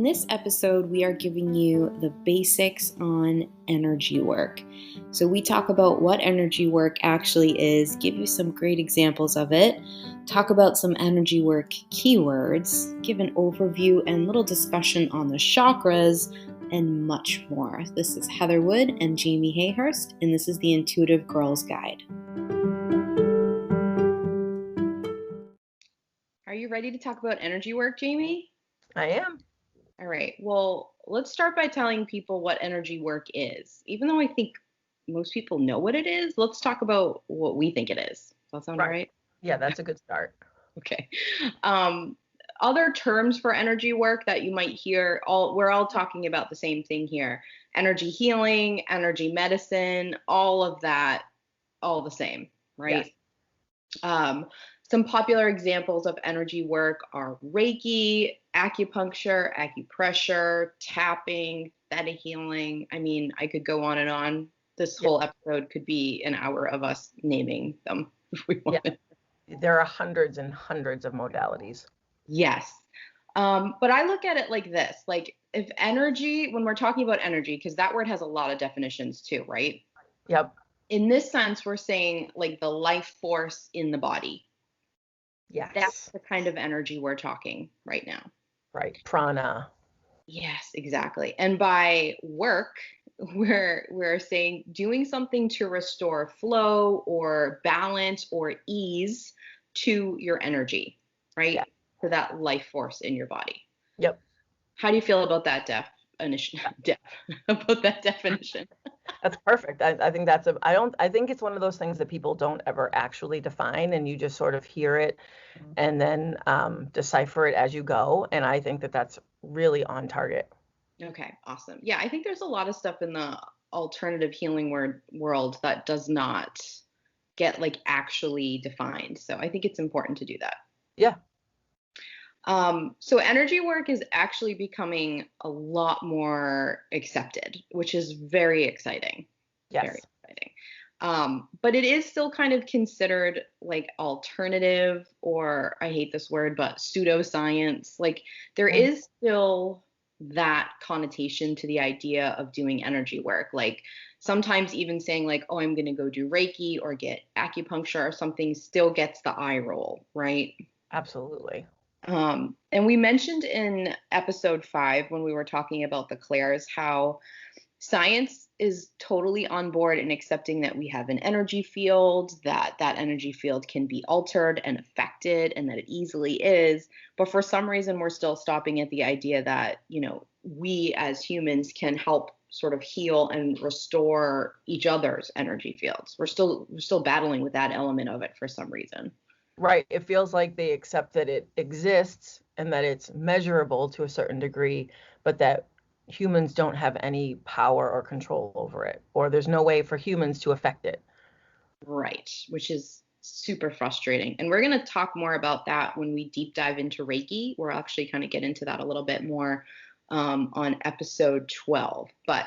this episode, we are giving you the basics on energy work. So we talk about what energy work actually is, give you some great examples of it, talk about some energy work keywords, give an overview and little discussion on the chakras, and much more. This is Heather Wood and Jamie Hayhurst, and this is the Intuitive Girls Guide. Are you ready to talk about energy work, Jamie? I am. All right. Well, let's start by telling people what energy work is. Even though I think most people know what it is, let's talk about what we think it is. Does that sound right? Yeah, that's a good start. Okay. Other terms for energy work that you might hear, we're all talking about the same thing here. Energy healing, energy medicine, all of that, all the same, right? Yes. Some popular examples of energy work are Reiki, acupuncture, acupressure, tapping, theta healing. I mean, I could go on and on. This whole episode could be an hour of us naming them if we wanted. Yeah. There are hundreds and hundreds of modalities. Yes. But I look at it like this, like if energy, when we're talking about energy, because that word has a lot of definitions too, right? Yep. In this sense, we're saying like the life force in the body. Yes. That's the kind of energy we're talking right now. Right. Prana. Yes, exactly. And by work, we're saying doing something to restore flow or balance or ease to your energy, right? Yeah. To that life force in your body. Yep. How do you feel about that about that definition? That's perfect. I think I think it's one of those things that people don't ever actually define, and you just sort of hear it and then decipher it as you go. And I think that that's really on target. Okay, awesome. Yeah, I think there's a lot of stuff in the alternative healing world that does not get like actually defined. So I think it's important to do that. Yeah. So energy work is actually becoming a lot more accepted, which is very exciting. Yes. Very exciting. But it is still kind of considered like alternative, or I hate this word, but pseudoscience. Like there is still that connotation to the idea of doing energy work. Like sometimes even saying like, oh, I'm going to go do Reiki or get acupuncture or something still gets the eye roll, right? Absolutely. And we mentioned in episode 5 when we were talking about the clairs how science is totally on board in accepting that we have an energy field, that energy field can be altered and affected, and that it easily is. But for some reason, we're still stopping at the idea that, we as humans can help sort of heal and restore each other's energy fields. We're still battling with that element of it for some reason. Right. It feels like they accept that it exists and that it's measurable to a certain degree, but that humans don't have any power or control over it, or there's no way for humans to affect it. Right, which is super frustrating. And we're going to talk more about that when we deep dive into Reiki. We'll actually kind of get into that a little bit more on episode 12. But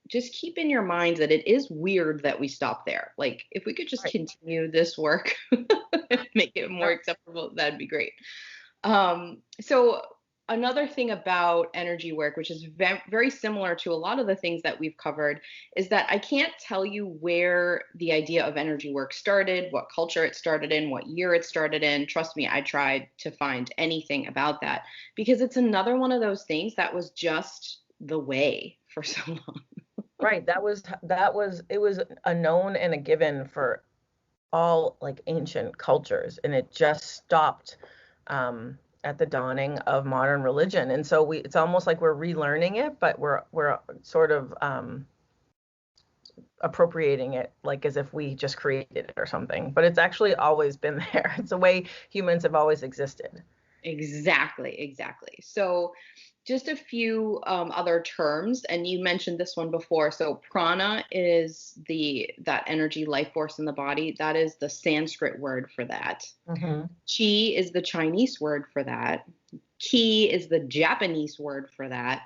just keep in your mind that it is weird that we stop there. Like, if we could just continue this work and make it more acceptable, that'd be great. So another thing about energy work, which is very similar to a lot of the things that we've covered, is that I can't tell you where the idea of energy work started, what culture it started in, what year it started in. Trust me, I tried to find anything about that because it's another one of those things that was just the way for so long. Right. It was a known and a given for all like ancient cultures, and it just stopped at the dawning of modern religion. And so it's almost like we're relearning it, but we're sort of appropriating it like as if we just created it or something. But it's actually always been there. It's the way humans have always existed. Exactly. So just a few other terms, and you mentioned this one before. So prana is that energy life force in the body. That is the Sanskrit word for that. Mm-hmm. Chi is the Chinese word for that. Ki is the Japanese word for that.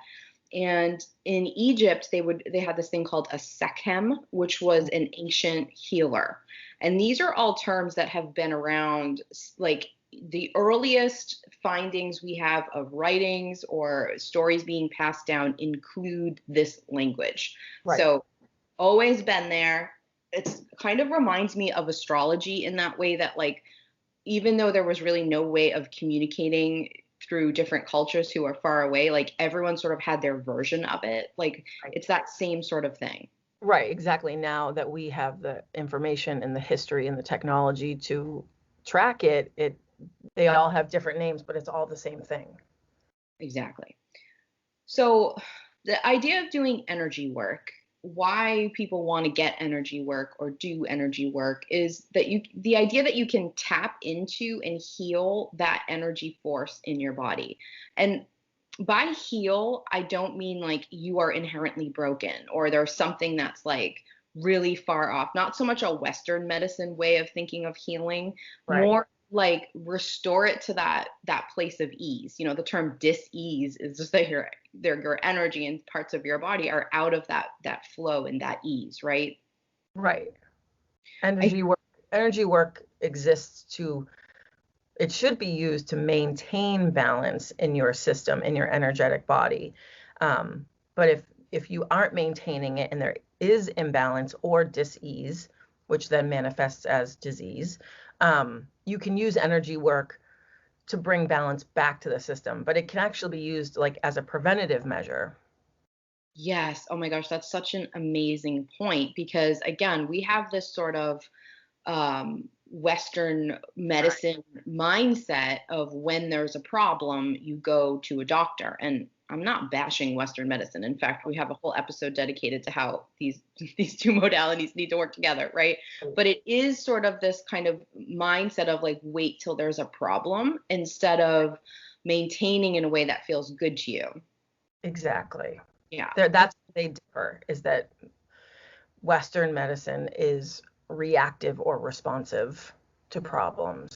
And in Egypt, they had this thing called a sekhem, which was an ancient healer. And these are all terms that have been around, like the earliest findings we have of writings or stories being passed down include this language. Right. So always been there. It's kind of reminds me of astrology in that way that like even though there was really no way of communicating through different cultures who are far away, like everyone sort of had their version of it. Like Right. it's that same sort of thing. Right, exactly. Now that we have the information and the history and the technology to track it, they all have different names, but it's all the same thing. Exactly. So the idea of doing energy work, why people want to get energy work or do energy work is that the idea that you can tap into and heal that energy force in your body. And by heal, I don't mean like you are inherently broken or there's something that's like really far off. Not so much a Western medicine way of thinking of healing, Right. more like restore it to that place of ease. You know, the term dis-ease is just that your energy and parts of your body are out of that flow and that ease, right? Right. I Energy work exists it should be used to maintain balance in your system, in your energetic body. But if you aren't maintaining it and there is imbalance or dis-ease, which then manifests as disease, you can use energy work to bring balance back to the system, but it can actually be used like as a preventative measure. Yes. Oh my gosh, that's such an amazing point because again, we have this sort of Western medicine mindset of when there's a problem, you go to a doctor. And I'm not bashing Western medicine. In fact, we have a whole episode dedicated to how these two modalities need to work together, right? But it is sort of this kind of mindset of like wait till there's a problem instead of maintaining in a way that feels good to you. Exactly. Yeah. That's what they differ, is that Western medicine is reactive or responsive to problems.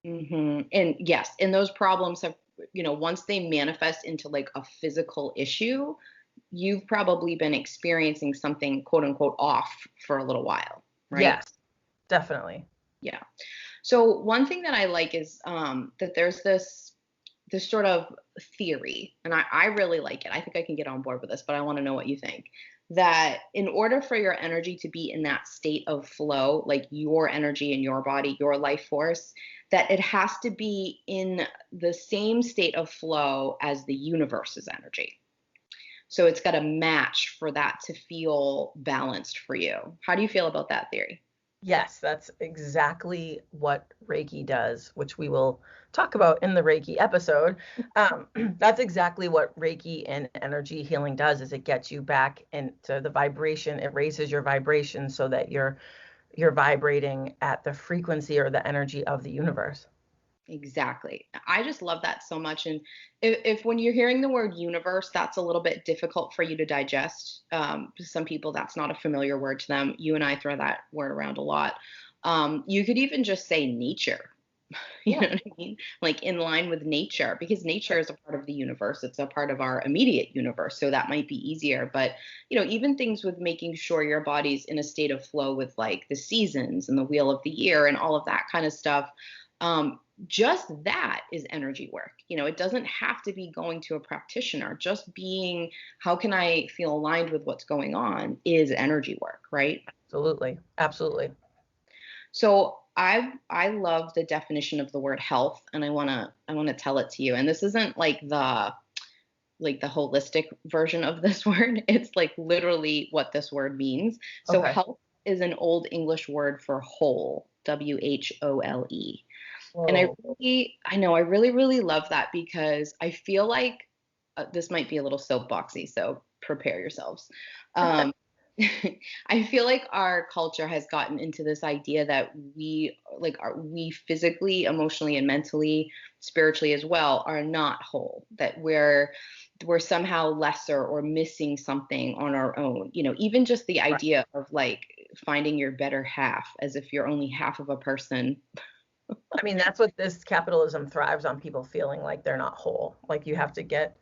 And yes, and those problems have, once they manifest into like a physical issue, you've probably been experiencing something quote unquote off for a little while, right? Yes, definitely. Yeah. So one thing that I like is that there's this sort of theory, and I really like it. I think I can get on board with this, but I want to know what you think. That in order for your energy to be in that state of flow, like your energy in your body, your life force, that it has to be in the same state of flow as the universe's energy. So it's got to match for that to feel balanced for you. How do you feel about that theory? Yes, that's exactly what Reiki does, which we will talk about in the Reiki episode. That's exactly what Reiki and energy healing does, is it gets you back into the vibration. It raises your vibration so that you're vibrating at the frequency or the energy of the universe. Exactly. I just love that so much. And if when you're hearing the word universe, that's a little bit difficult for you to digest. Some people, that's not a familiar word to them. You and I throw that word around a lot. You could even just say nature. You Yeah. know what I mean? Like in line with nature, because nature is a part of the universe. It's a part of our immediate universe. So that might be easier. But, even things with making sure your body's in a state of flow with like the seasons and the wheel of the year and all of that kind of stuff. Just that is energy work. It doesn't have to be going to a practitioner. Just being, how can I feel aligned with what's going on is energy work, right? Absolutely. Absolutely. So I love the definition of the word health, and I wanna tell it to you. And this isn't like the holistic version of this word. It's like literally what this word means. So Okay. health is an old English word for whole, WHOLE. And Whoa. I know, I really, really love that because I feel like this might be a little soapboxy, so prepare yourselves. Um, I feel like our culture has gotten into this idea that we physically, emotionally, and mentally, spiritually as well, are not whole. That we're somehow lesser or missing something on our own. Even just the Right. idea of like finding your better half, as if you're only half of a person. I mean, that's what this capitalism thrives on, people feeling like they're not whole. Like you have to get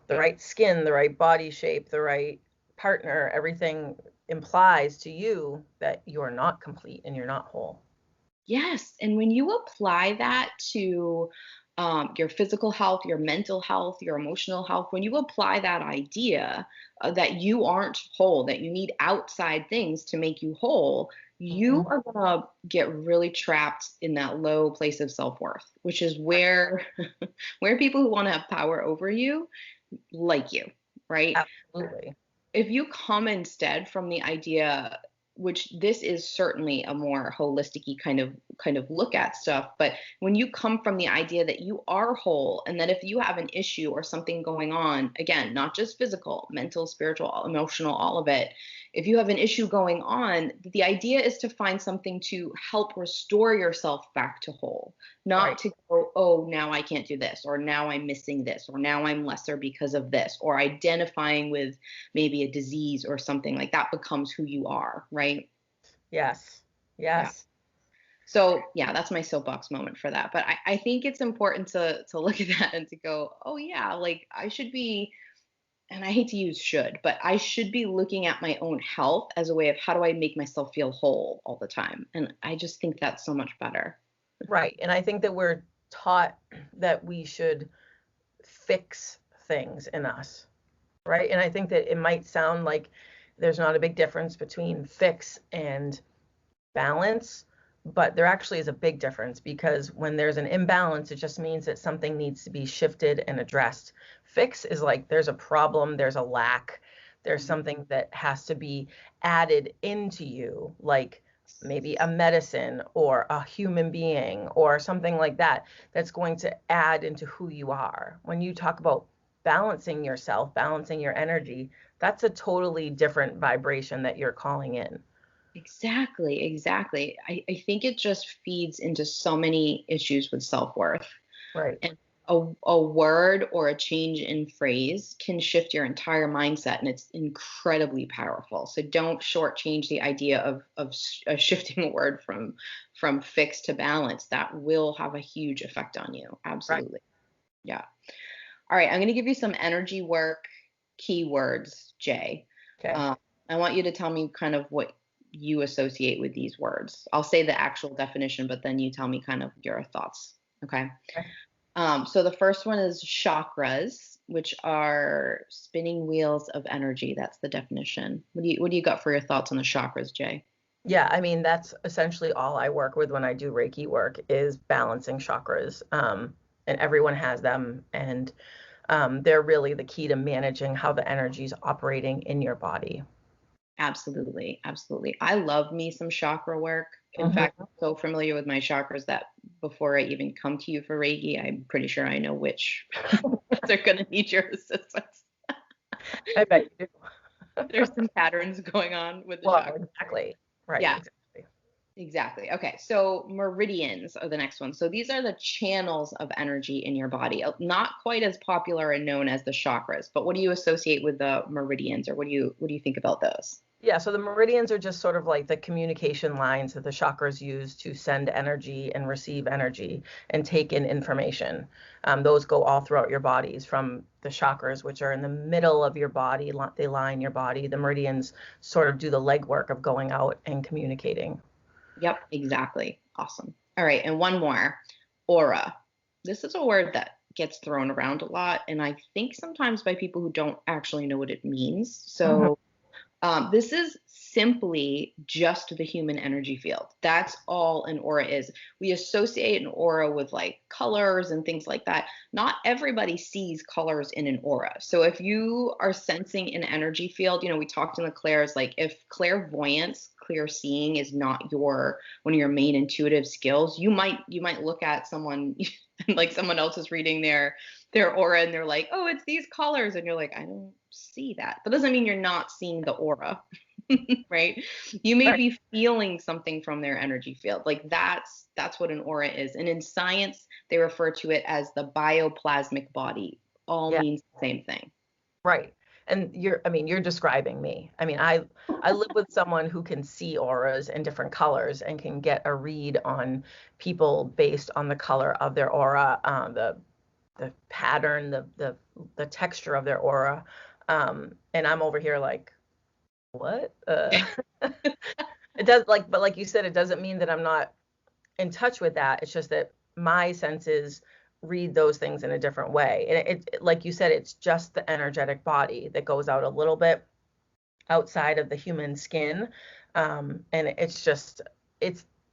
the right skin, the right body shape, the right partner. Everything implies to you that you're not complete and you're not whole. Yes. And when you apply that to your physical health, your mental health, your emotional health, when you apply that idea that you aren't whole, that you need outside things to make you whole, you Mhm. are going to get really trapped in that low place of self-worth, which is where where people who want to have power over you like you, right? Absolutely. If you come instead from the idea, which this is certainly a more holistic kind of look at stuff, but when you come from the idea that you are whole and that if you have an issue or something going on, again, not just physical, mental, spiritual, emotional, all of it, if you have an issue going on, the idea is to find something to help restore yourself back to whole, not Right. to go, oh, now I can't do this, or now I'm missing this, or now I'm lesser because of this, or identifying with maybe a disease or something like that becomes who you are, right? Yes. Yeah. Yes. So yeah, that's my soapbox moment for that. But I think it's important to look at that and to go, oh yeah, like I should be, and I hate to use should, but I should be looking at my own health as a way of how do I make myself feel whole all the time. And I just think that's so much better. Right. And I think that we're taught that we should fix things in us. Right. And I think that it might sound like there's not a big difference between fix and balance, but there actually is a big difference because when there's an imbalance, it just means that something needs to be shifted and addressed. Fix is like there's a problem, there's a lack, there's something that has to be added into you, like maybe a medicine or a human being or something like that, that's going to add into who you are. When you talk about balancing yourself, balancing your energy, that's a totally different vibration that you're calling in. Exactly, exactly. I think it just feeds into so many issues with self-worth. Right. And a word or a change in phrase can shift your entire mindset, and it's incredibly powerful. So don't shortchange the idea of shifting a word from fixed to balance. That will have a huge effect on you. Right. Absolutely. Yeah. All right. I'm going to give you some energy work keywords, Jay. Okay. Um, I want you to tell me kind of what you associate with these words. I'll say the actual definition, but then you tell me kind of your thoughts. Okay. Okay. So the first one is chakras, which are spinning wheels of energy. That's the definition. What do you got for your thoughts on the chakras, Jay? Yeah, I mean, that's essentially all I work with when I do Reiki work is balancing chakras. And everyone has them, and they're really the key to managing how the energy is operating in your body. Absolutely, absolutely. I love me some chakra work. In fact, Hmm. I'm so familiar with my chakras that before I even come to you for Reiki, I'm pretty sure I know which they're going to need your assistance. I bet you do. There's some patterns going on with the Well, chakras. exactly. Right, Yeah. exactly. Exactly. Okay. So meridians are the next one. So these are the channels of energy in your body. Not quite as popular and known as the chakras, but what do you associate with the meridians, or what do you think about those? Yeah, so the meridians are just sort of like the communication lines that the chakras use to send energy and receive energy and take in information. Those go all throughout your bodies from the chakras, which are in the middle of your body. They line your body. The meridians sort of do the legwork of going out and communicating. Yep, exactly. Awesome. All right, and one more. Aura. This is a word that gets thrown around a lot, and I think sometimes by people who don't actually know what it means. Mhm. So this is simply just the human energy field. That's all an aura is. We associate an aura with like colors and things like that. Not everybody sees colors in an aura. So if you are sensing an energy field, we talked in the clairs, like if clairvoyance, clear seeing is not one of your main intuitive skills, you might look at someone like someone else is reading their aura and they're like, oh, it's these colors. And you're like, I don't see that. That doesn't mean you're not seeing the aura, right? You may Right. be feeling something from their energy field. Like that's what an aura is. And in science, they refer to it as the bioplasmic body. All Yeah. means the same thing. Right. And you're describing me. I mean, I live with someone who can see auras in different colors and can get a read on people based on the color of their aura, the pattern, the texture of their aura. And I'm over here like, what? It does but like you said, it doesn't mean that I'm not in touch with that. It's just that my senses read those things in a different way. And like you said, it's just the energetic body that goes out a little bit outside of the human skin. And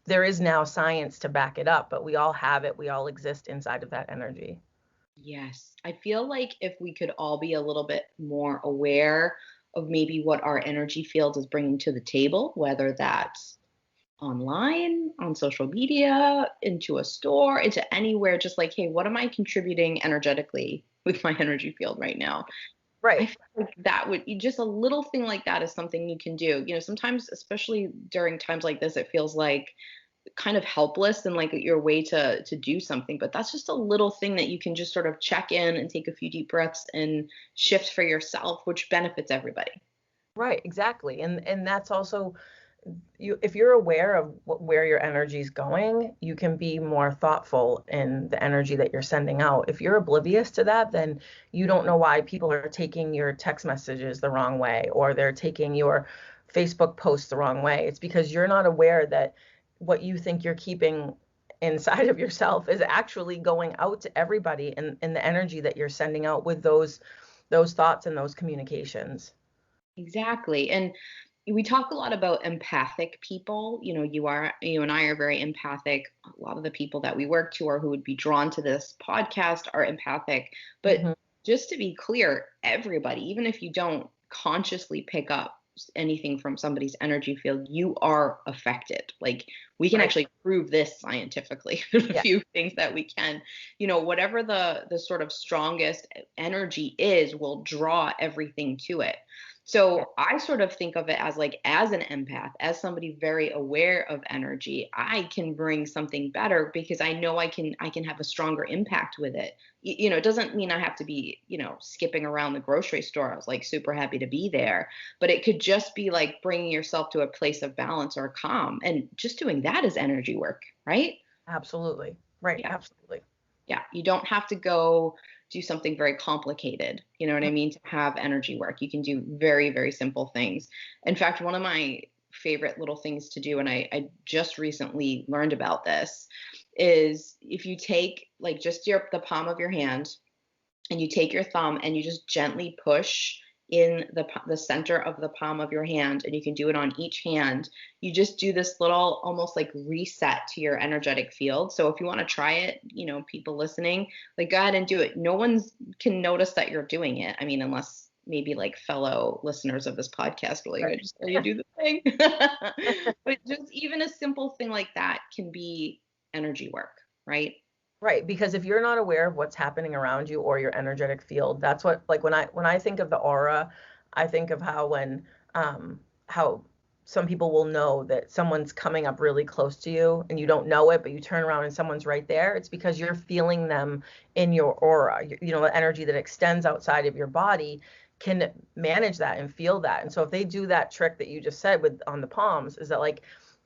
there is now science to back it up, but we all have it. We all exist inside of that energy. Yes. I feel like if we could all be a little bit more aware of maybe what our energy field is bringing to the table, whether that's online, on social media, into a store, into anywhere, just like, hey, what am I contributing energetically with my energy field right now? I Right. feel like that would just a little thing like that is something you can do. Sometimes, especially during times like this, it feels like kind of helpless and like your way to do something. But that's just a little thing that you can just sort of check in and take a few deep breaths and shift for yourself, which benefits everybody. Right, exactly. And that's also, if you're aware of where your energy is going, you can be more thoughtful in the energy that you're sending out. If you're oblivious to that, then you don't know why people are taking your text messages the wrong way, or they're taking your Facebook posts the wrong way. It's because you're not aware that what you think you're keeping inside of yourself is actually going out to everybody, and the energy that you're sending out with those thoughts and those communications. Exactly. And we talk a lot about empathic people. You and I are very empathic. A lot of the people that we work to or who would be drawn to this podcast are empathic. But Mhm. just to be clear, everybody, even if you don't consciously pick up anything from somebody's energy field, you are affected. Like we can Right. actually prove this scientifically. A Yeah. few things that we can, whatever the sort of strongest energy is, will draw everything to it. Yeah. So I sort of think of it as like, as an empath, as somebody very aware of energy, I can bring something better because I know I can have a stronger impact with it. It doesn't mean I have to be, skipping around the grocery store. I was like super happy to be there, but it could just be like bringing yourself to a place of balance or calm, and just doing that is energy work, right? Absolutely. Right. Yeah. Absolutely. Yeah, you don't have to go do something very complicated, you know what I mean, to have energy work. You can do very, very simple things. In fact, one of my favorite little things to do, and I just recently learned about this, is if you take like just the palm of your hand and you take your thumb and you just gently push in the center of the palm of your hand, and you can do it on each hand. You just do this little almost like reset to your energetic field. So if you want to try it, people listening, like, go ahead and do it. No one's can notice that you're doing it, I mean, unless maybe like fellow listeners of this podcast are like, I Right. just saw you do the thing. But just even a simple thing like that can be energy work, right? Right. Because if you're not aware of what's happening around you or your energetic field, that's what, like, when I think of the aura, I think of how some people will know that someone's coming up really close to you and you don't know it, but you turn around and someone's right there. It's because you're feeling them in your aura. The energy that extends outside of your body can manage that and feel that. And so if they do that trick that you just said with on the palms, is that like,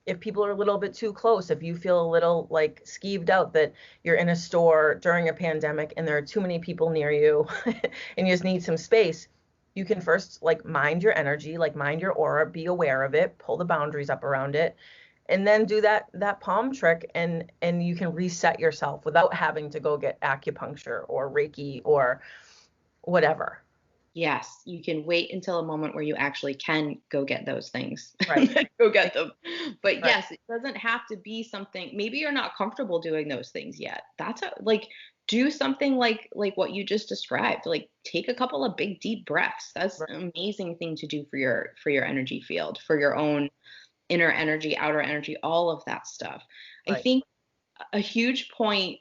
if people are a little bit too close, if you feel a little like skeeved out that you're in a store during a pandemic and there are too many people near you and you just need some space, you can first like mind your energy, like mind your aura, be aware of it, pull the boundaries up around it, and then do that palm trick, and you can reset yourself without having to go get acupuncture or Reiki or whatever. Yes, you can wait until a moment where you actually can go get those things. Right. Go get them. But Right. yes, it doesn't have to be something. Maybe you're not comfortable doing those things yet. Like, do something like what you just described. Like, take a couple of big deep breaths. That's Right. an amazing thing to do for your energy field, for your own inner energy, outer energy, all of that stuff. I Right. think a huge point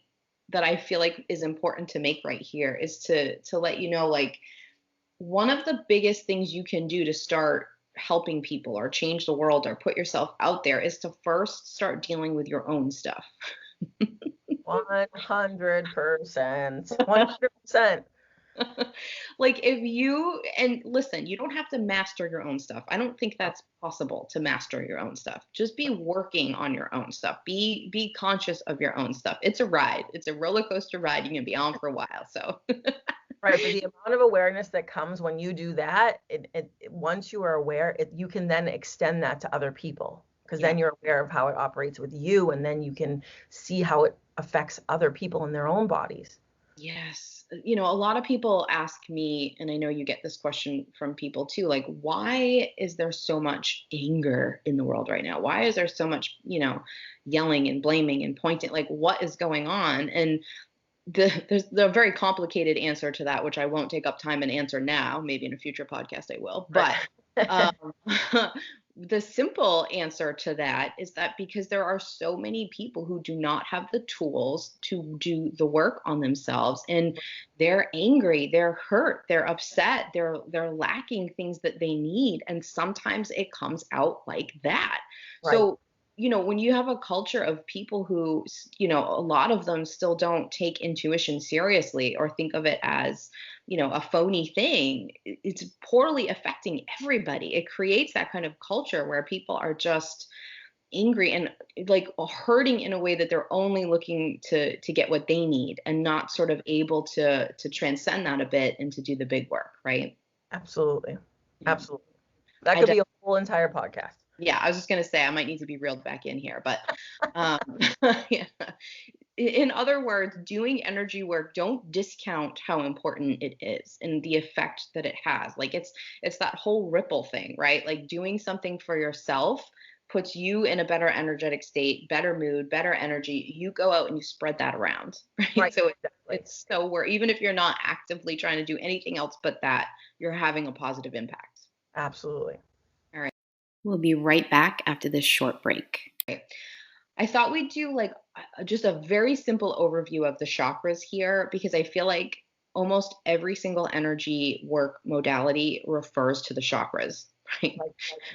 that I feel like is important to make right here is to let you know, like, one of the biggest things you can do to start helping people or change the world or put yourself out there is to first start dealing with your own stuff. 100%. 100%. Like, if you, and listen, you don't have to master your own stuff. I don't think No. that's possible to master your own stuff. Just be working on your own stuff. Be conscious of your own stuff. It's a ride. It's a roller coaster ride. You're gonna be on for a while. So Right, but the amount of awareness that comes when you do that, once you are aware, you can then extend that to other people because yeah. then you're aware of how it operates with you, and then you can see how it affects other people in their own bodies. Yes. You know, a lot of people ask me, and I know you get this question from people too, like, why is there so much anger in the world right now? Why is there so much, yelling and blaming and pointing? Like, what is going on? And there's the very complicated answer to that, which I won't take up time and answer now. Maybe in a future podcast I will. But um, the simple answer to that is that because there are so many people who do not have the tools to do the work on themselves, and they're angry, they're hurt, they're upset, they're lacking things that they need, and sometimes it comes out like that. Right. So when you have a culture of people who, a lot of them still don't take intuition seriously or think of it as, a phony thing, it's poorly affecting everybody. It creates that kind of culture where people are just angry and like hurting in a way that they're only looking to get what they need and not sort of able to transcend that a bit and to do the big work, right? Absolutely. Yeah. Absolutely. That could be a whole entire podcast. Yeah, I was just going to say I might need to be reeled back in here, but yeah. In other words, doing energy work, don't discount how important it is and the effect that it has. Like it's that whole ripple thing, right? Like doing something for yourself puts you in a better energetic state, better mood, better energy. You go out and you spread that around, right? So it's so where even if you're not actively trying to do anything else but that, you're having a positive impact. Absolutely. All right. We'll be right back after this short break. Okay. I thought we'd do like just a very simple overview of the chakras here because I feel like almost every single energy work modality refers to the chakras, right?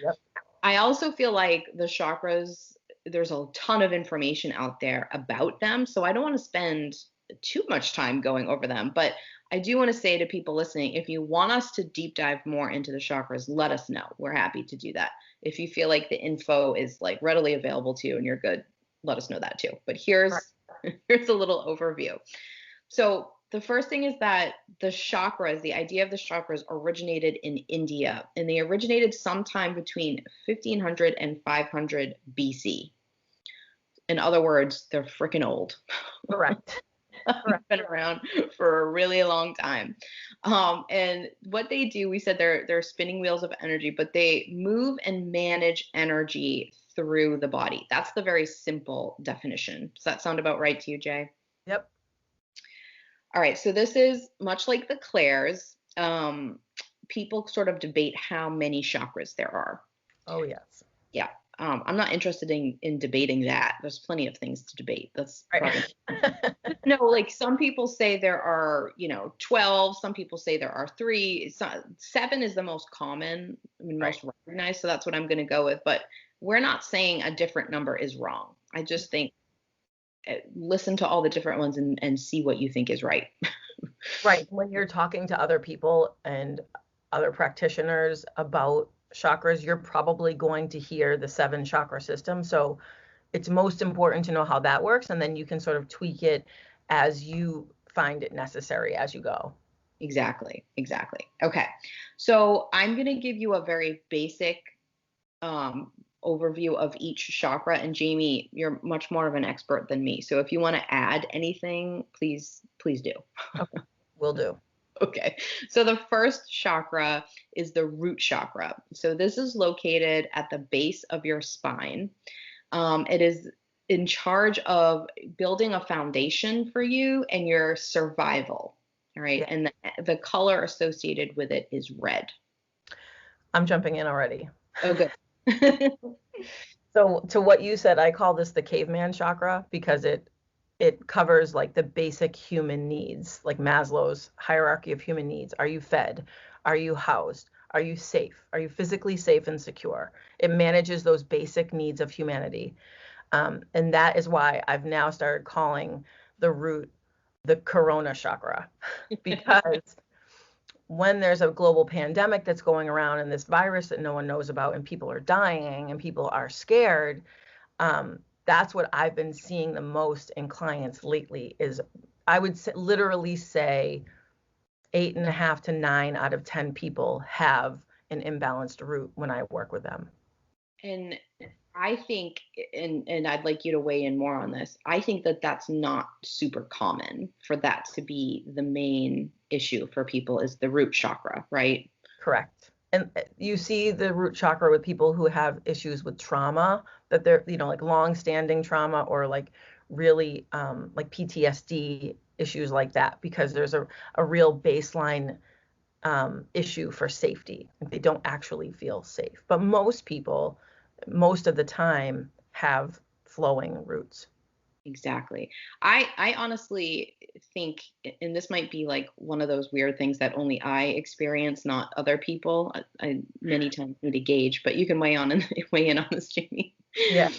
Yep. I also feel like the chakras, there's a ton of information out there about them. So I don't want to spend too much time going over them. But I do want to say to people listening, if you want us to deep dive more into the chakras, let us know. We're happy to do that. If you feel like the info is like readily available to you and you're good, let us know that too. But here's a little overview. So the first thing is that the chakras, the idea of the chakras originated in India, and they originated sometime between 1500 and 500 BC. In other words, they're freaking old. Correct. Been around for a really long time. And what they do, we said they're spinning wheels of energy, but they move and manage energy through the body. That's the very simple definition. Does that sound about right to you, Jay? Yep. All right, so this is much like the clairs. People sort of debate how many chakras there are. Oh, yes. Yeah. I'm not interested in debating that. There's plenty of things to debate. That's probably no, like some people say there are, 12. Some people say there are 3. 7 is the most common, most recognized. So that's what I'm going to go with. But we're not saying a different number is wrong. I just think listen to all the different ones and see what you think is right. Right. When you're talking to other people and other practitioners about chakras, you're probably going to hear the 7 chakra system. So it's most important to know how that works, and then you can sort of tweak it as you find it necessary as you go. Exactly. Okay. So I'm going to give you a very basic overview of each chakra. And Jamie, you're much more of an expert than me. So if you want to add anything, please do. Okay. Will do. Okay. So the first chakra is the root chakra. So this is located at the base of your spine. It is in charge of building a foundation for you and your survival. All right. Yeah. And the color associated with it is red. I'm jumping in already. Oh, good. So to what you said, I call this the caveman chakra because it covers like the basic human needs, like Maslow's hierarchy of human needs. Are you fed? Are you housed? Are you safe? Are you physically safe and secure? It manages those basic needs of humanity. And that is why I've now started calling the root the corona chakra, because when there's a global pandemic that's going around and this virus that no one knows about and people are dying and people are scared, that's what I've been seeing the most in clients lately is I would literally say 8.5 to 9 out of 10 people have an imbalanced root when I work with them. And I think, and I'd like you to weigh in more on this. I think that that's not super common for that to be the main issue for people is the root chakra, right? Correct. And you see the root chakra with people who have issues with trauma, that they're, like long-standing trauma, or like really like PTSD issues like that, because there's a real baseline issue for safety. They don't actually feel safe. But most people, most of the time, have flowing roots. Exactly. I honestly think, and this might be like one of those weird things that only I experience, not other people. I many times need to gauge, but you can weigh on and weigh in on this, Jamie. Yeah.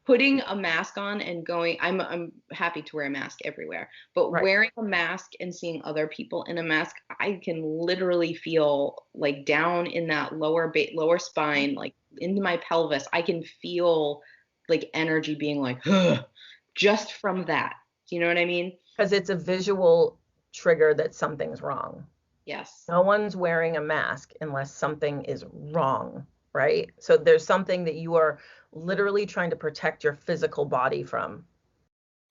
Putting a mask on and going, I'm happy to wear a mask everywhere, but Right. wearing a mask and seeing other people in a mask, I can literally feel like down in that lower spine, like into my pelvis, I can feel like energy being like, just from that. Do you know what I mean? Because it's a visual trigger that something's wrong. Yes. No one's wearing a mask unless something is wrong, right? So there's something that you are literally trying to protect your physical body from.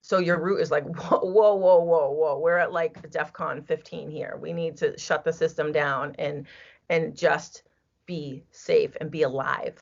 So your root is like, whoa, whoa, whoa, whoa, whoa. We're at like DEFCON 15 here. We need to shut the system down and just be safe and be alive.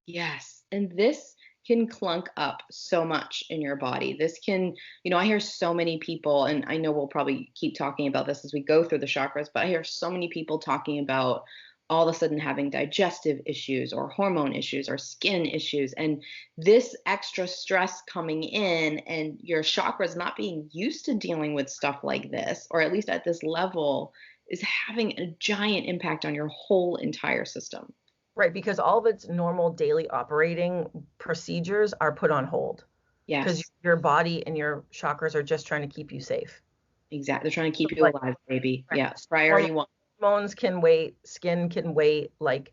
Yes. And this can clunk up so much in your body. This can, I hear so many people, and I know we'll probably keep talking about this as we go through the chakras, but I hear so many people talking about all of a sudden having digestive issues or hormone issues or skin issues. And this extra stress coming in and your chakras not being used to dealing with stuff like this, or at least at this level, is having a giant impact on your whole entire system. Right, because all of its normal daily operating procedures are put on hold because Yes. your body and your chakras are just trying to keep you safe. Exactly. They're trying to So, keep you like, alive, baby. right. Yeah. Priority one. Hormones can wait, skin can wait, like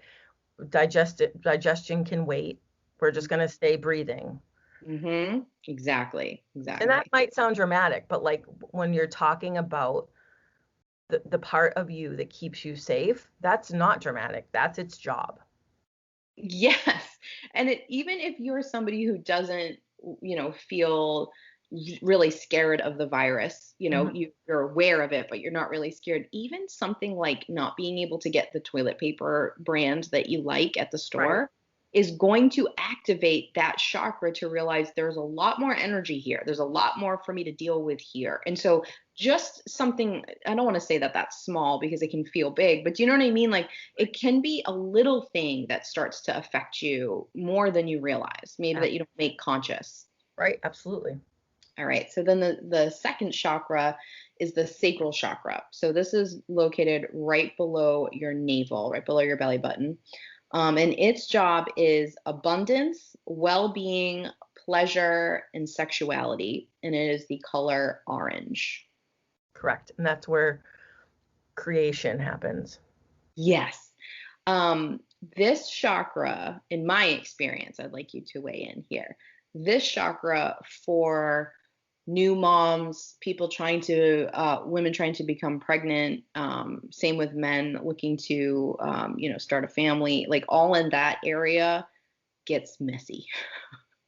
digestion can wait. We're just going to stay breathing. Mm-hmm. Exactly. And that Exactly. might sound dramatic, but like when you're talking about the part of you that keeps you safe, that's not dramatic. That's its job. Yes. And even if you're somebody who doesn't, feel really scared of the virus, Mhm. you're aware of it, but you're not really scared. Even something like not being able to get the toilet paper brand that you like at the Right. store is going to activate that chakra to realize there's a lot more energy here. There's a lot more for me to deal with here. And so just something, I don't want to say that that's small because it can feel big, but do you know what I mean? Like it can be a little thing that starts to affect you more than you realize, maybe that you don't make conscious. Right. Absolutely. All right. So then the second chakra is the sacral chakra. So this is located right below your navel, right below your belly button. And its job is abundance, well being, pleasure, and sexuality. And it is the color orange. Correct. And that's where creation happens. Yes. Um, this chakra, in my experience, I'd like you to weigh in here. This chakra for new moms, people trying to, women trying to become pregnant, same with men looking to, start a family, like all in that area gets messy.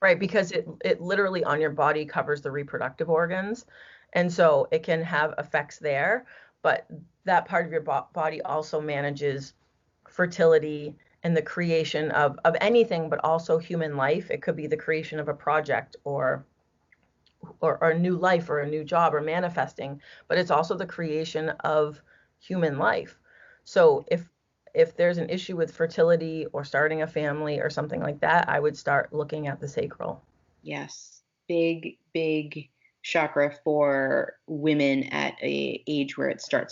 Right, because it literally on your body covers the reproductive organs. And so it can have effects there, but that part of your body also manages fertility and the creation of anything, but also human life. It could be the creation of a project or a new life or a new job or manifesting, but it's also the creation of human life. So if there's an issue with fertility or starting a family or something like that, I would start looking at the sacral. Yes, big, big chakra for women at a age where you start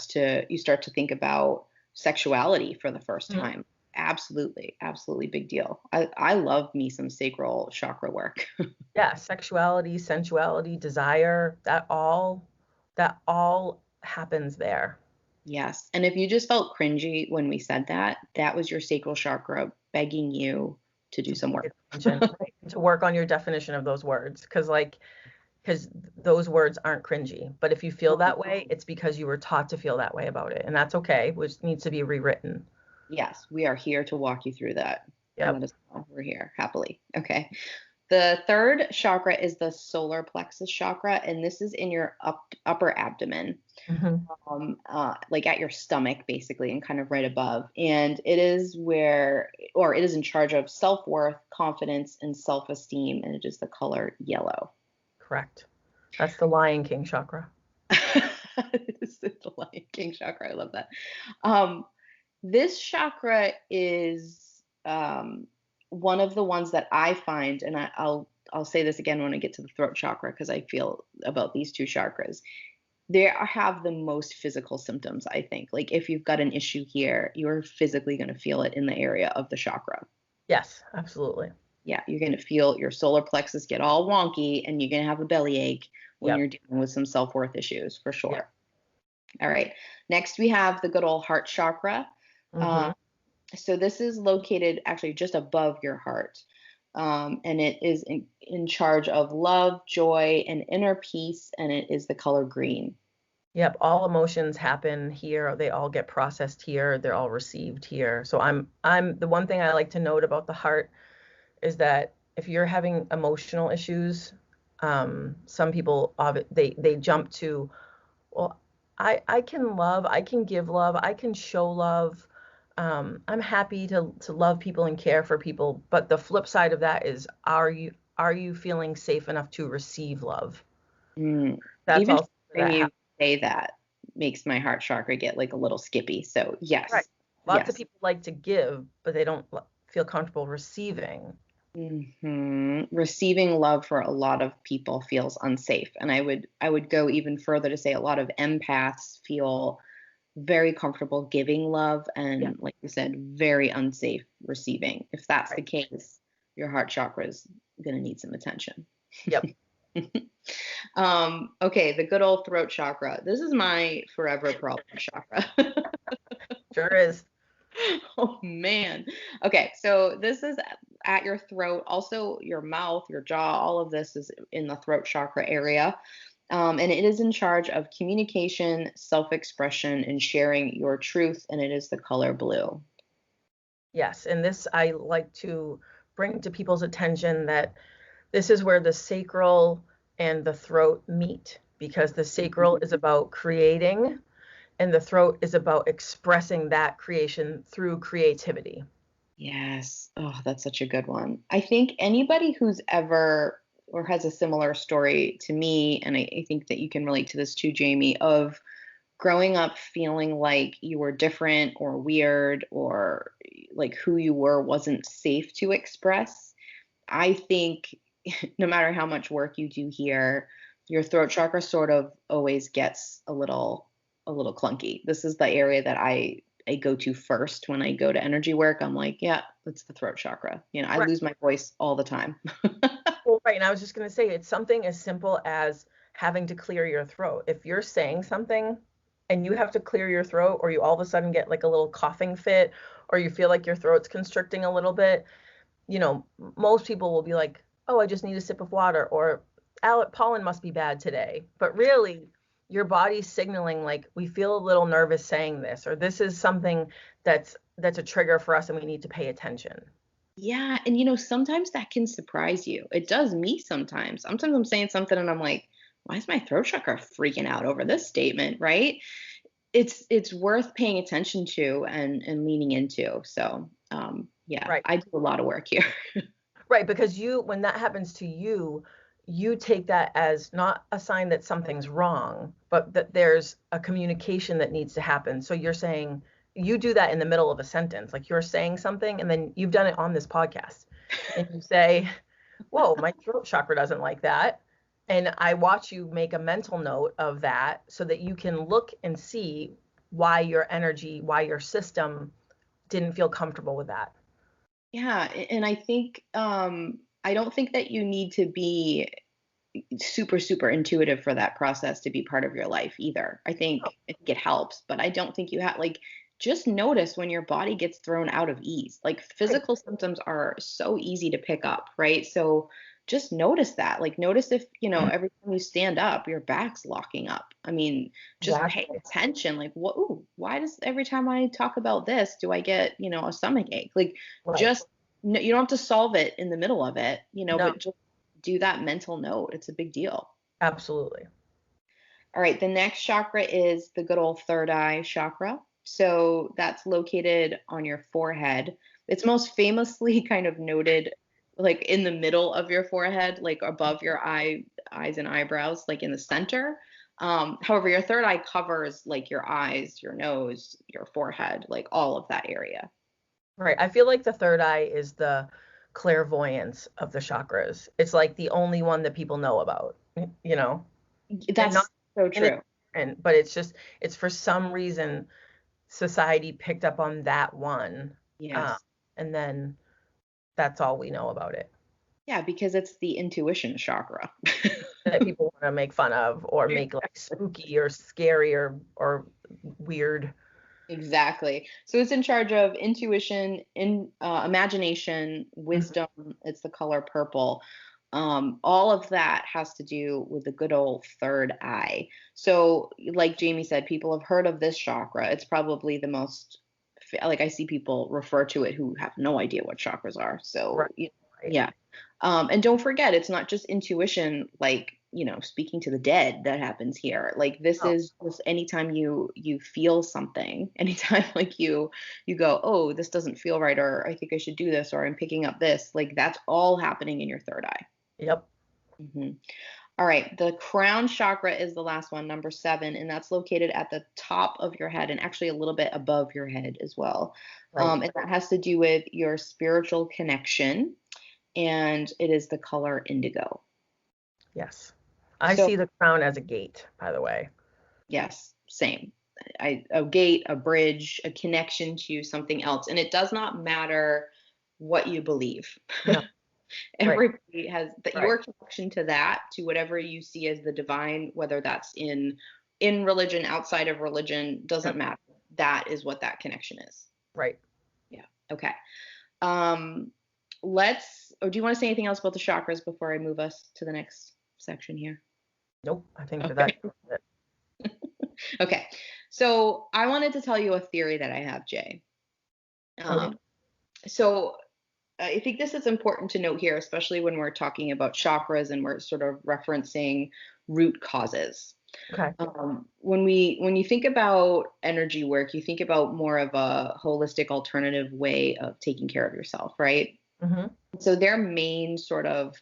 to think about sexuality for the first Mhm. time. Absolutely, absolutely big deal. I love me some sacral chakra work. Yeah, sexuality, sensuality, desire, that all happens there. Yes. And if you just felt cringy when we said that, that was your sacral chakra begging you to do To some pay work. attention, right? To work on your definition of those words, because those words aren't cringy. But if you feel that way, it's because you were taught to feel that way about it, and that's okay, which needs to be rewritten. Yes, we are here to walk you through that. Yep. Let us know. We're here happily. Okay. The third chakra is the solar plexus chakra, and this is in your upper abdomen, Hmm. like at your stomach, basically, and kind of right above. And it is where, or it is in charge of self worth, confidence, and self esteem, and it is the color yellow. Correct. That's the Lion King chakra. It's the Lion King chakra. I love that. Um, this chakra is one of the ones that I find, and I'll say this again when I get to the throat chakra because I feel about these two chakras. Have the most physical symptoms, I think. Like if you've got an issue here, you're physically going to feel it in the area of the chakra. Yes, absolutely. Yeah, you're going to feel your solar plexus get all wonky and you're going to have a bellyache when Yep. you're dealing with some self-worth issues for Yep. sure. All right. Next, we have the good old heart chakra. Hmm. So this is located actually just above your heart. And it is in charge of love, joy, and inner peace, and it is the color green. Yep. All emotions happen here. They all get processed here. They're all received here. So I'm the one thing I like to note about the heart is that if you're having emotional issues, some people they jump to, well, I can love, I can give love, I can show love. I'm happy to love people and care for people. But the flip side of that is, are you feeling safe enough to receive love? Mm. That's Even also hearing that you happens. say that makes my heart chakra get like a little skippy. So Right. yes, Lots of yes. people like to give, but they don't feel comfortable receiving. Receiving love for a lot of people feels unsafe, and I would go even further to say a lot of empaths feel very comfortable giving love, Yeah. and like you said, very unsafe receiving. If that's the Right. case, your heart chakra is going to need some attention. Yep. Okay, the good old throat chakra. This is my forever problem chakra. Sure is. Oh man. Okay, so this is at your throat, also your mouth, your jaw, all of this is in the throat chakra area. And it is in charge of communication, self expression, and sharing your truth. And it is the color blue. Yes. And this I like to bring to people's attention that this is where the sacral and the throat meet, because the sacral is about creating and the throat is about expressing that creation through creativity. Yes. Oh, that's such a good one. I think anybody who's ever or has a similar story to me, and I think that you can relate to this too, Jamie, of growing up feeling like you were different or weird or like who you were wasn't safe to express. I think no matter how much work you do here, your throat chakra sort of always gets a little clunky. This is the area that I go to first when I go to energy work. I'm like, yeah, it's the throat chakra. I Right. lose my voice all the time. Well, right. And I was just going to say it's something as simple as having to clear your throat. If you're saying something and you have to clear your throat, or you all of a sudden get like a little coughing fit, or you feel like your throat's constricting a little bit, most people will be like, oh, I just need a sip of water, or pollen must be bad today. But really, your body's signaling like, we feel a little nervous saying this, or this is something that's a trigger for us and we need to pay attention. Yeah, and sometimes that can surprise you. It does me sometimes. Sometimes I'm saying something and I'm like, why is my throat chakra freaking out over this statement, right? It's worth paying attention to and leaning into. So, yeah, Right. I do a lot of work here. Right, because when that happens to you, you take that as not a sign that something's wrong, but that there's a communication that needs to happen. So you're saying, you do that in the middle of a sentence, like you're saying something, and then you've done it on this podcast, and you say, "Whoa, my throat chakra doesn't like that." And I watch you make a mental note of that so that you can look and see why your energy, why your system didn't feel comfortable with that. Yeah, and I think I don't think that you need to be super super intuitive for that process to be part of your life either. I think it helps, but I don't think you have like just notice when your body gets thrown out of ease. Like Right. physical symptoms are so easy to pick up, right? So just notice that. Like notice if, every time you stand up, your back's locking up. I mean, just pay Exactly. attention. Like, what, ooh, why does every time I talk about this, do I get, a stomach ache? Like Right. just No, you don't have to solve it in the middle of it, No, but just do that mental note. It's a big deal. absolutely. All right, the next chakra is the good old third eye chakra. So that's located on your forehead. It's most famously kind of noted like in the middle of your forehead, like above your eyes and eyebrows, like in the center. However, your third eye covers like your eyes, your nose, your forehead, like all of that area. Right. I feel like the third eye is the clairvoyance of the chakras. It's like the only one that people know about, you know, and not That's so in true. but it's for some reason society picked up on that one, uh, Yes. and then that's all we know about it. Yeah, because it's the intuition chakra. That people want to make fun of or make like spooky or scary or weird. Exactly. So it's in charge of intuition, imagination, Mhm. wisdom. It's the color purple. All of that has to do with the good old third eye. So, like Jamie said, people have heard of this chakra. It's probably the most, like I see people refer to it who have no idea what chakras are. Right. So, Right. yeah. And don't forget, it's not just intuition, like, speaking to the dead that happens here. Like this Oh, is just anytime you feel something, anytime like you go, oh, this doesn't feel right, or I think I should do this, or I'm picking up this, like that's all happening in your third eye. yep. hmm All right, the crown chakra is the last one, number 7, and that's located at the top of your head and actually a little bit above your head as well. Right. And that has to do with your spiritual connection, and it is the color indigo. Yes. I So see the crown as a gate, by the way. yes, same. A gate, a bridge, a connection to something else. And it does not matter what you believe. No. Right. Everybody has that Right. your connection to that, to whatever you see as the divine, whether that's in religion, outside of religion, doesn't Yep. matter. That is what that connection is. Right. Yeah. Okay. Um let's or do you want to say anything else about the chakras before I move us to the next section here? Nope. I think that Okay. Okay. So I wanted to tell you a theory that I have, Jay. okay. Um, so I think this is important to note here, especially when we're talking about chakras and we're sort of referencing root causes. Okay. When you think about energy work, you think about more of a holistic alternative way of taking care of yourself, right? Hmm. So their main sort of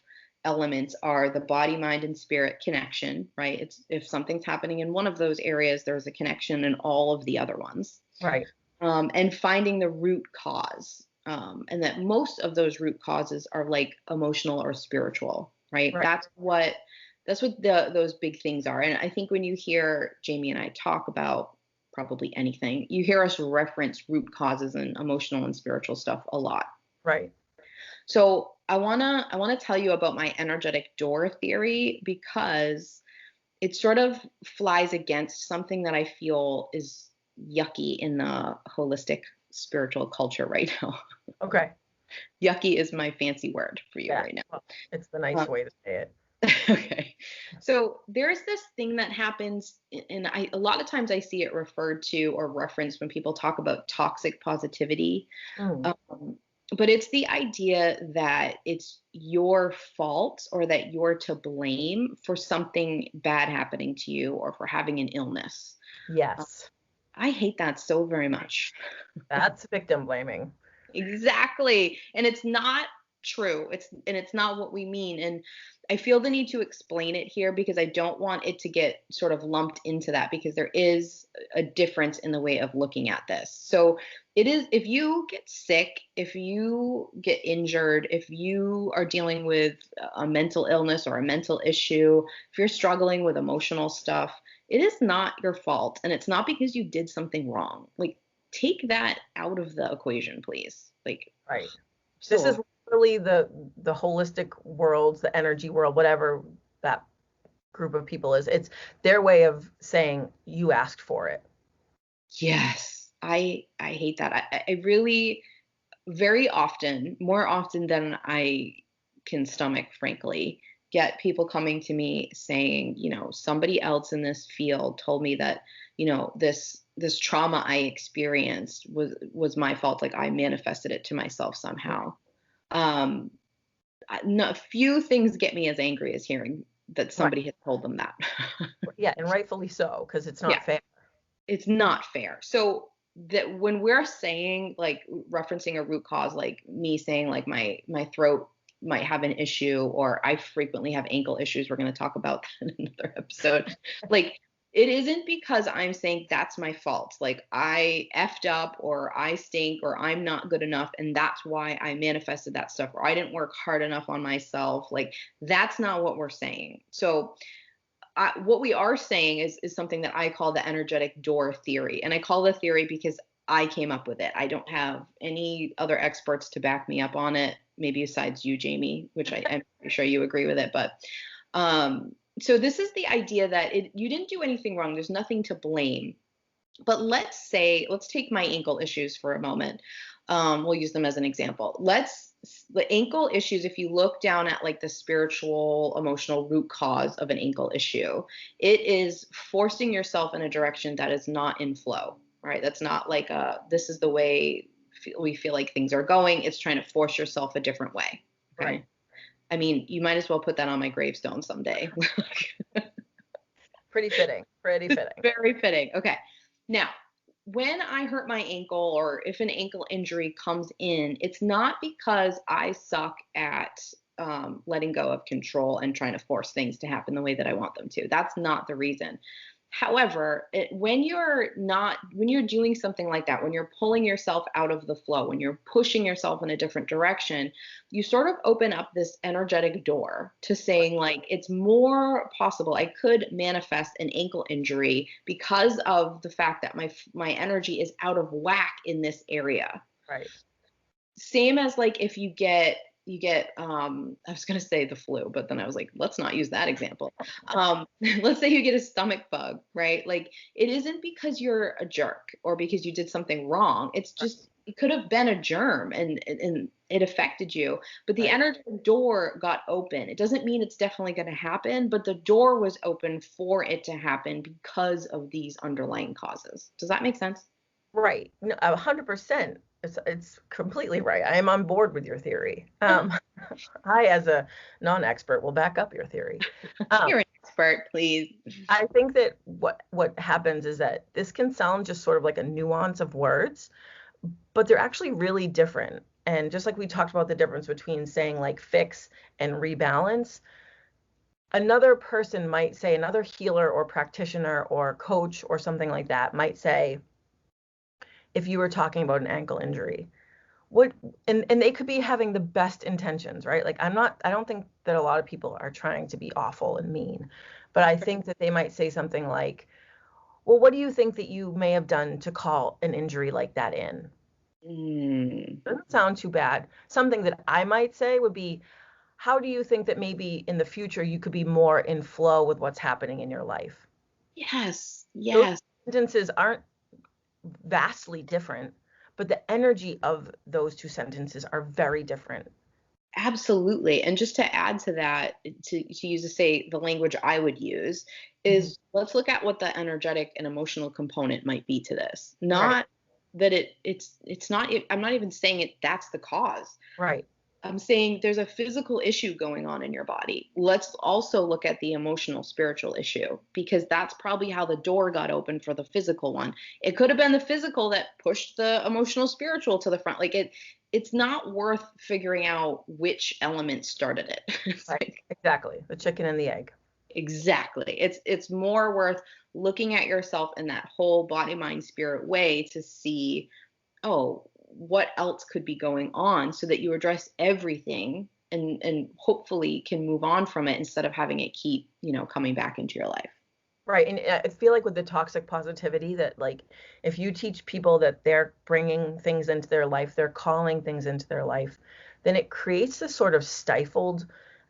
elements are the body, mind, and spirit connection, right? It's if something's happening in one of those areas, there's a connection in all of the other ones. Right. And finding the root cause. And that most of those root causes are like emotional or spiritual, right? Right. That's what those big things are. And I think when you hear Jamie and I talk about probably anything, you hear us reference root causes and emotional and spiritual stuff a lot. Right. So I wanna tell you about my energetic door theory because it sort of flies against something that I feel is yucky in the holistic spiritual culture right now. Okay. Yucky is my fancy word for you Yeah. right Well, it's the now. nice way to say it. Okay. So there's this thing that happens, and a lot of times I see it referred to or referenced when people talk about toxic positivity. Mm. Um, but it's the idea that it's your fault or that you're to blame for something bad happening to you or for having an illness. Uh, Yes. I hate that so very much. That's victim blaming. Exactly. And it's not true. It's not what we mean. And I feel the need to explain it here because I don't want it to get sort of lumped into that because there is a difference in the way of looking at this. So it is if you get sick, if you get injured, if you are dealing with a mental illness or a mental issue, if you're struggling with emotional stuff, it is not your fault and it's not because you did something wrong. Like take that out of the equation, please. Like, Right. This is so literally the holistic worlds, the energy world, whatever that group of people is. It's their way of saying you asked for it. yes, I hate that. I really very often, more often than I can stomach, frankly, get people coming to me saying, somebody else in this field told me that, this trauma I experienced was my fault. Like I manifested it to myself somehow. Um, no, few things get me as angry as hearing that Right. somebody has told them that. Yeah, and rightfully so, because it's Yeah, not fair. it's not fair. So that when we're saying, like, referencing a root cause, like me saying like my throat might have an issue, or I frequently have ankle issues, we're going to talk about that in another episode. Like, it isn't because I'm saying that's my fault, like I effed up or I stink or I'm not good enough and that's why I manifested that stuff, or I didn't work hard enough on myself. Like, that's not what we're saying. So what we are saying is something that I call the energetic door theory. And I call it a theory because I came up with it. I don't have any other experts to back me up on it, maybe besides you, Jamie, which I'm pretty sure you agree with it. But so this is the idea that you didn't do anything wrong. There's nothing to blame. But let's take my ankle issues for a moment. We'll use them as an example. The ankle issues, if you look down at like the spiritual, emotional root cause of an ankle issue, it is forcing yourself in a direction that is not in flow, right? That's not like this is the way we feel like things are going. It's trying to force yourself a different way. Okay. Right. I mean, you might as well put that on my gravestone someday. Pretty fitting. Pretty fitting. Very fitting. Okay. Now, when I hurt my ankle or if an ankle injury comes in, it's not because I suck at letting go of control and trying to force things to happen the way that I want them to. That's not the reason. However, when you're doing something like that, when you're pulling yourself out of the flow, when you're pushing yourself in a different direction, you sort of open up this energetic door to saying, like, it's more possible I could manifest an ankle injury because of the fact that my energy is out of whack in this area. Right. Same as like if you get I was going to say the flu, but then I was like, let's not use that example. Let's say you get a stomach bug, right? Like, it isn't because you're a jerk or because you did something wrong. It's just, it could have been a germ and it affected you, but the Right. energy door got open. It doesn't mean it's definitely going to happen, but the door was open for it to happen because of these underlying causes. Does that make sense? Right. No, 100%. It's completely right. I am on board with your theory. I, as a non-expert, will back up your theory. You're an expert, please. I think that what happens is that this can sound just sort of like a nuance of words, but they're actually really different. And just like we talked about the difference between saying like fix and rebalance, another person might say, another healer or practitioner or coach or something like that might say, if you were talking about an ankle injury, what, and they could be having the best intentions, right? Like, I don't think that a lot of people are trying to be awful and mean, but I think that they might say something like, well, what do you think that you may have done to call an injury like that in? Doesn't sound too bad. Something that I might say would be, how do you think that maybe in the future you could be more in flow with what's happening in your life? Yes, Those yes. sentences aren't vastly different, but the energy of those two sentences are very different. Absolutely. And just to add to that, to use to say the language I would use is, let's look at what the energetic and emotional component might be to this. Right. Not that it's not, I'm not even saying that's the cause. Right. I'm saying there's a physical issue going on in your body. Let's also look at the emotional, spiritual issue, because that's probably how the door got open for the physical one. It could have been the physical that pushed the emotional, spiritual to the front. Like, it's not worth figuring out which element started it. Right. Like, Exactly. The chicken and the egg. exactly. It's more worth looking at yourself in that whole body, mind, spirit way to see, oh, what else could be going on, so that you address everything and hopefully can move on from it instead of having it keep, coming back into your life. Right. And I feel like with the toxic positivity that, like, if you teach people that they're bringing things into their life, they're calling things into their life, then it creates this sort of stifled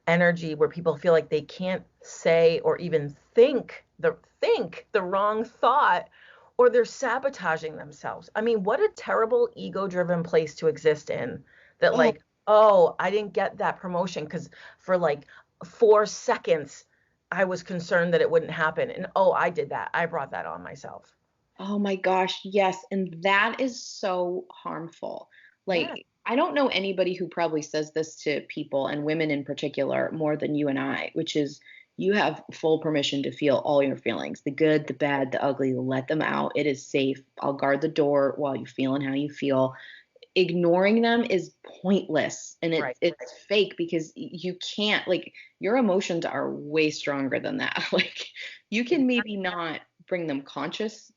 energy where people feel like they can't say or even think the wrong thought, or they're sabotaging themselves. I mean, what a terrible ego-driven place to exist in, that Oh, like, oh, I didn't get that promotion because for like 4 seconds I was concerned that it wouldn't happen. And oh, I did that. I brought that on myself. oh my gosh, yes. And that is so harmful. Yeah. Like, I don't know anybody who probably says this to people, and women in particular, more than you and I, which is you have full permission to feel all your feelings, the good, the bad, the ugly. Let them out. It is safe. I'll guard the door while you feel and how you feel. Ignoring them is pointless, and Right. it's fake, because you can't, like, your emotions are way stronger than that. Like, you can maybe not bring them conscious,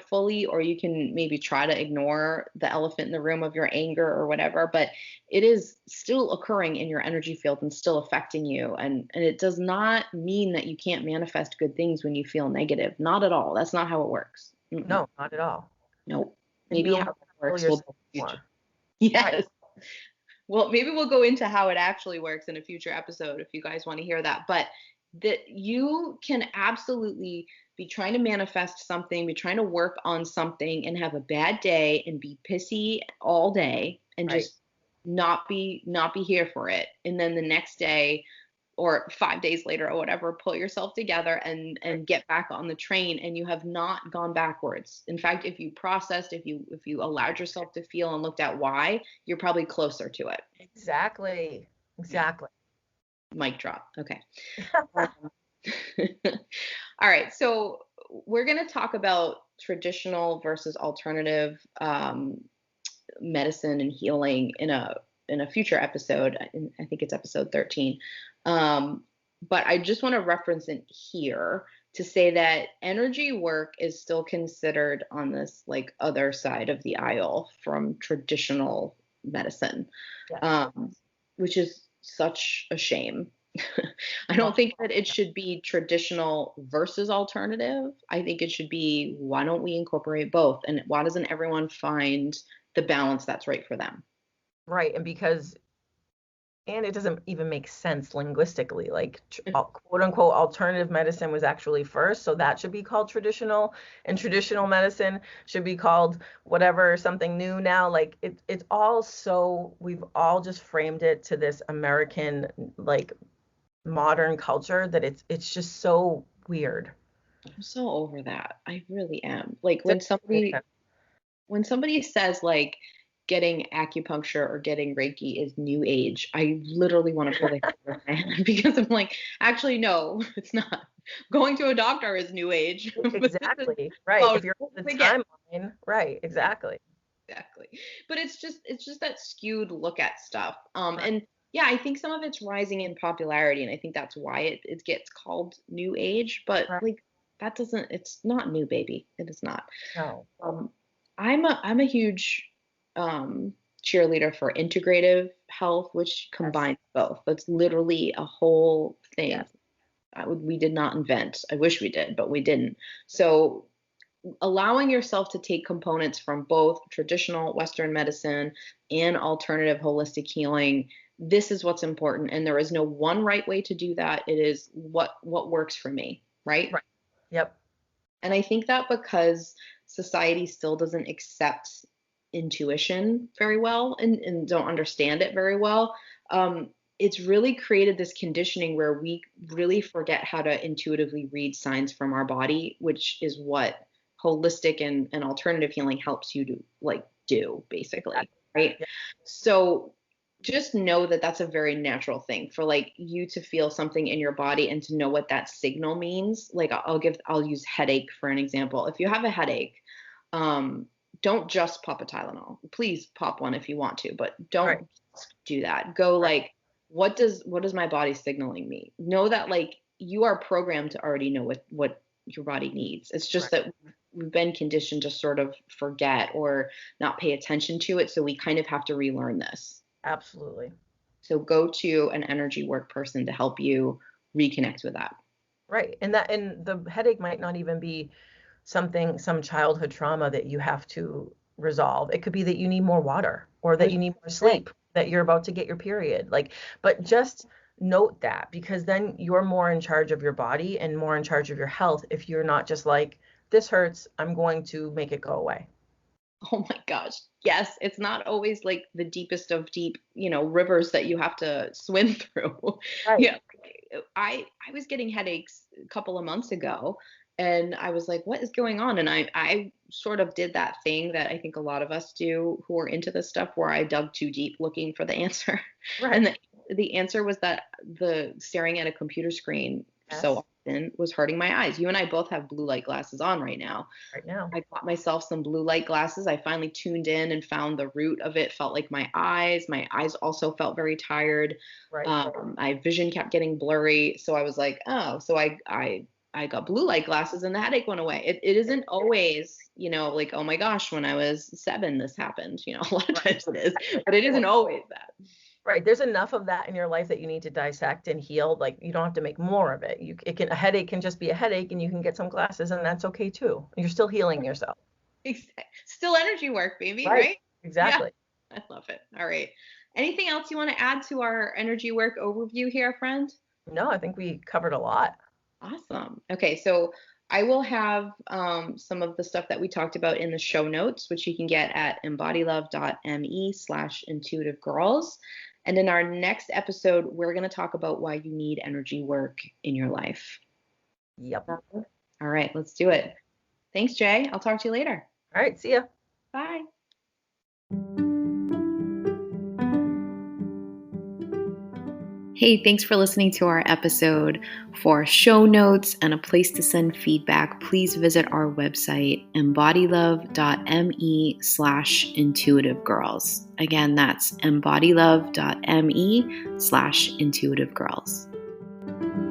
fully, or you can maybe try to ignore the elephant in the room of your anger or whatever, but it is still occurring in your energy field and still affecting you, and it does not mean that you can't manifest good things when you feel negative. Not at all. That's not how it works. Mm-mm. No, not at all. Nope. And Maybe you'll how it feel works yourself will. more. Yes. Right. Well, maybe we'll go into how it actually works in a future episode if you guys want to hear that. But that you can absolutely be trying to manifest something, be trying to work on something, and have a bad day and be pissy all day and Right. just not be here for it. And then the next day or 5 days later or whatever, pull yourself together and get back on the train, and you have not gone backwards. In fact, if you processed, if you allowed yourself to feel and looked at why, you're probably closer to it. Exactly. Exactly. Mic drop. Okay. Um, all right. So we're going to talk about traditional versus alternative medicine and healing in a future episode. I think it's episode 13. But I just want to reference it here to say that energy work is still considered on this, like, other side of the aisle from traditional medicine, Yes. which is such a shame. I don't think that it should be traditional versus alternative. I think it should be, why don't we incorporate both? And why doesn't everyone find the balance that's right for them? Right. And it doesn't even make sense linguistically. Like, quote unquote, alternative medicine was actually first. So that should be called traditional, and traditional medicine should be called whatever, something new now. Like, it's all so, we've all just framed it to this American, like, modern culture that it's just so weird. I'm so over that. I really am. Like, when somebody says, like, getting acupuncture or getting Reiki is new age, I literally want to pull the hair out of my head, because I'm like, actually, no, it's not. Going to a doctor is new age. But this is Exactly. Right. about If you're on the again. timeline, right, exactly. Exactly. But it's just that skewed look at stuff. Right. And yeah, I think some of it's rising in popularity, and I think that's why it gets called new age. But, Right. like, that doesn't, it's not new, baby. It is not. No. Um, I'm a huge cheerleader for integrative health, which Yes. combines both. That's literally a whole thing. Yes. We did not invent. I wish we did, but we didn't. So allowing yourself to take components from both traditional Western medicine and alternative holistic healing, this is what's important. And there is no one right way to do that. It is what works for me, right? Right. Yep. And I think that because society still doesn't accept intuition very well, and don't understand it very well, it's really created this conditioning where we really forget how to intuitively read signs from our body, which is what holistic and alternative healing helps you to, like, do, basically, right? Yep. So just know that that's a very natural thing for, like, you to feel something in your body and to know what that signal means. Like, I'll use headache for an example. If you have a headache, um don't just pop a Tylenol. Please pop one if you want to, but Right. don't do that. Go, Right. like, what is my body signaling me? Know that, like, you are programmed to already know what your body needs. It's just Right. that we've been conditioned to sort of forget or not pay attention to it, so we kind of have to relearn this. Absolutely. So go to an energy work person to help you reconnect with that. Right. And the headache might not even be some childhood trauma that you have to resolve. It could be that you need more water, or that you need more sleep, that you're about to get your period. Like, but just note that, because then you're more in charge of your body and more in charge of your health if you're not just like, this hurts, I'm going to make it go away. Oh my gosh. Yes, it's not always, like, the deepest of deep, rivers that you have to swim through. Right. Yeah. I was getting headaches a couple of months ago, and I was like, what is going on? And I sort of did that thing that I think a lot of us do who are into this stuff, where I dug too deep looking for the answer. Right. And the answer was that the staring at a computer screen so Yes. often was hurting my eyes. You and I both have blue light glasses on right now. Right now. I got myself some blue light glasses. I finally tuned in and found the root of it. Felt like my eyes. My eyes also felt very tired. Right. My vision kept getting blurry. So I was like, oh, so I got blue light glasses and the headache went away. It isn't always, like, oh my gosh, when I was 7, this happened. A lot of times it is, but it isn't always that. Right. There's enough of that in your life that you need to dissect and heal. Like, you don't have to make more of it. A headache can just be a headache, and you can get some glasses, and that's okay too. You're still healing yourself. Exactly. Still energy work, baby, right? Exactly. Yeah. I love it. All right. Anything else you want to add to our energy work overview here, friend? No, I think we covered a lot. Awesome. Okay, so I will have some of the stuff that we talked about in the show notes, which you can get at embodylove.me/intuitivegirls. And in our next episode, we're going to talk about why you need energy work in your life. Yep. All right, let's do it. Thanks, Jay. I'll talk to you later. All right. See ya. Bye. Hey, thanks for listening to our episode. For show notes and a place to send feedback, please visit our website, embodylove.me/intuitivegirls. Again, that's embodylove.me/intuitivegirls.